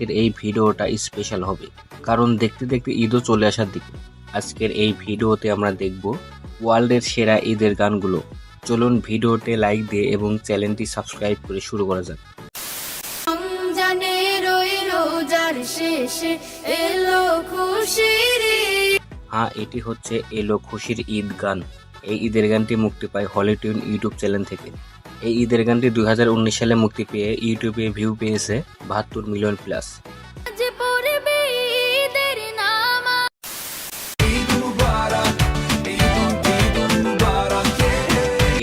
আজকের এই ভিডিওটা স্পেশাল হবে, কারণ দেখতে দেখতে ঈদও চলে আসার দিকে। আজকের এই ভিডিওতে আমরা দেখব ওয়ার্ল্ডের সেরা ঈদের গানগুলো। চলুন ভিডিওতে লাইক দিয়ে এবং চ্যানেলটি সাবস্ক্রাইব করে শুরু করা যাক। হ্যাঁ, এটি হচ্ছে এলো খুশির ঈদ গান। এই ঈদের গানটি মুক্তি পায় হলিটিউন ইউটিউব চ্যানেল থেকে। এই ঈদের গানটি 2019 সালে মুক্তি পেয়ে ইউটিউবে ভিউ পেয়েছে 72 মিলিয়ন প্লাস।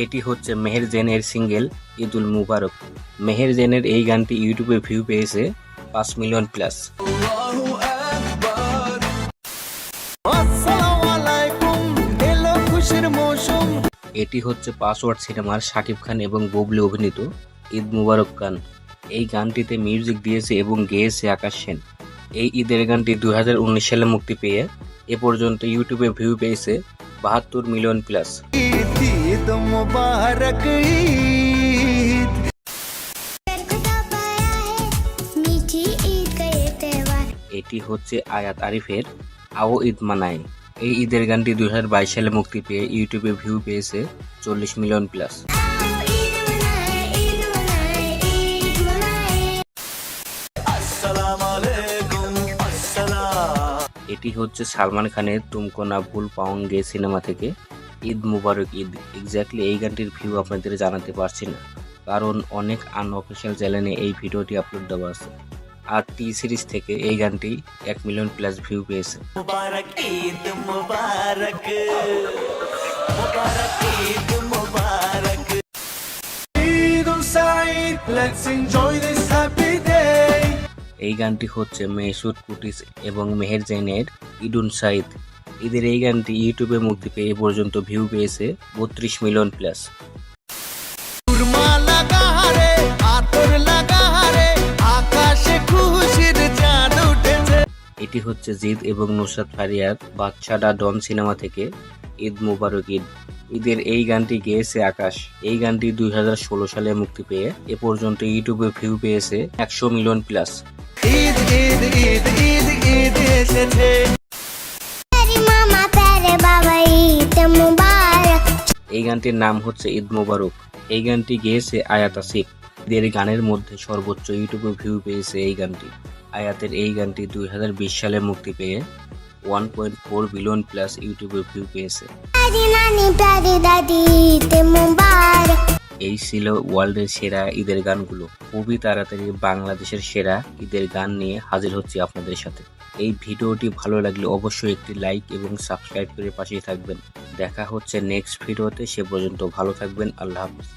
এটি হচ্ছে মেহের জেন এর সিঙ্গেল ঈদুল মুবারক। মেহের জেনের এই গানটি ইউটিউবে ভিউ পেয়েছে 5 মিলিয়ন প্লাস। এটি হচ্ছে পাসওয়ার্ড সিনেমার শাকিব খান এবং বুবলি অভিনীত ঈদ মুবারক গান। এই গানটিতে মিউজিক দিয়েছে এবং গেয়েছে আকাশ সেন। এই ঈদের গানটি 2019 সালে মুক্তি পেয়ে এ পর্যন্ত ইউটিউবে ভিউ পেয়েছে 72 মিলিয়ন প্লাস। এটি হচ্ছে আয়াত আরিফের আও ঈদ মানায়। এই ঈদের গানটি 2022 সালে মুক্তি পেয়ে ইউটিউবে ভিউ পেয়েছে 40 মিলিয়ন প্লাস। এটি হচ্ছে সালমান খানের তুমকো না ভুল পাওঙ্গে সিনেমা থেকে ঈদ মুবারক ঈদ। এক্স্যাক্টলি এই গানটির ভিউ আপনাদের জানাতে পারছি না, কারণ অনেক আনঅফিসিয়াল চ্যানেলে এই ভিডিওটি আপলোড দেওয়া আছে। আর টি সিরিজ থেকে এই গানটি 1 মিলিয়ন প্লাস ভিউ পেয়েছে। এই গানটি হচ্ছে মেহসুদ কুটিস এবং মেহের জেনের ইডুন সাইদ। ঈদের এই গানটি ইউটিউবে মুক্তি পেয়ে এ পর্যন্ত ভিউ পেয়েছে 32 মিলিয়ন প্লাস। এটি হচ্ছে জিদ এবং নুসরাত ফারিয়ার বাদশাডা ডন সিনেমা থেকে ঈদ মুবারক ঈদ। ঈদের এই গানটি গেয়েছে আকাশ। এই গানটি 2016 সালে মুক্তি পেয়ে এ পর্যন্ত ইউটিউবে ভিউ পেয়েছে 100 মিলিয়ন প্লাস। এই গানটির নাম হচ্ছে ঈদ মুবারক। এই গানটি গেয়েছে আয়াত আসিফ। ঈদের গানের মধ্যে সর্বোচ্চ ইউটিউবে ভিউ পেয়েছে এই গানটি। আয়াতের এই গানটি 2020 সালে মুক্তি পেয়ে 1.4 বিলিয়ন প্লাস ইউটিউবে ভিউ পেয়েছে। এই ছিল ওয়ার্ল্ডের সেরা ঈদের গানগুলো। খুবই তাড়াতাড়ি বাংলাদেশের সেরা ঈদের গান নিয়ে হাজির হচ্ছি আপনাদের সাথে। এই ভিডিওটি ভালো লাগলে অবশ্যই একটি লাইক এবং সাবস্ক্রাইব করে পাশেই থাকবেন। দেখা হচ্ছে নেক্সট ভিডিওতে। সে পর্যন্ত ভালো থাকবেন। আল্লাহ হাফেজ।